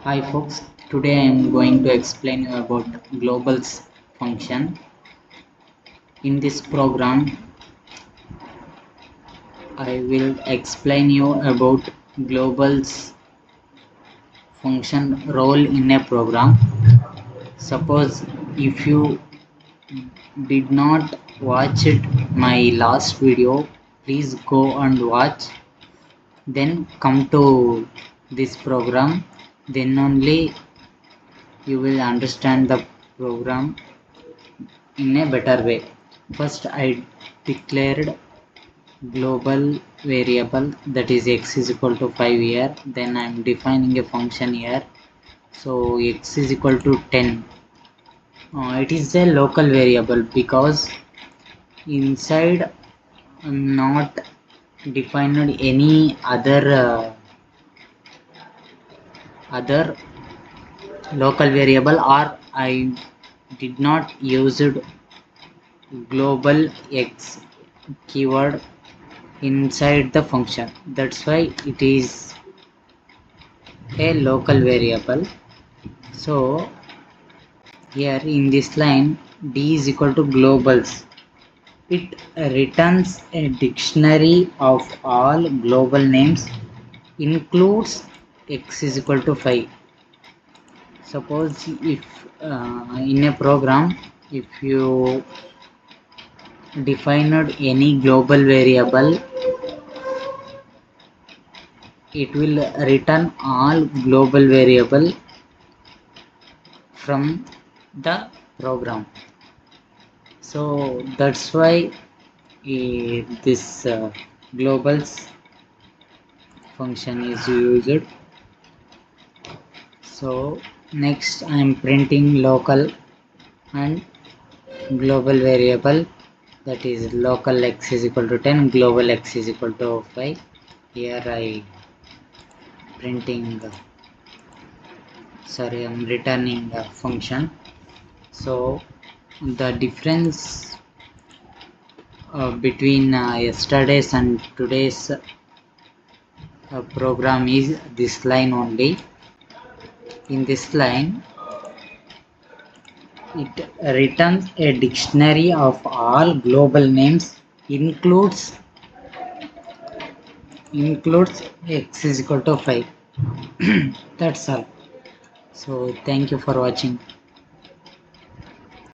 Hi folks, today I am going to explain you about globals function. In this program, I will explain you about globals function role in a program. Suppose if you did not watch it my last video, please go and watch. Then come to this program. Then only you will understand the program in a better way. First, I declared global variable, that is x is equal to 5 here. Then I am defining a function here. So x is equal to 10. It is a local variable because inside I am not defined any other local variable, or I did not use global x keyword inside the function. That's why it is a local variable. So here in this line, d is equal to globals. It returns a dictionary of all global names, includes x is equal to 5. Suppose if in a program, if you defined any global variable, it will return all global variable from the program. So that's why this globals function is used. So next I am printing local and global variable, that is local x is equal to 10, global x is equal to 5. Here I printing I'm returning a function. So the difference between yesterday's and today's program is this line only. In this line, it returns a dictionary of all global names, includes x is equal to 5. That's all. So thank you for watching.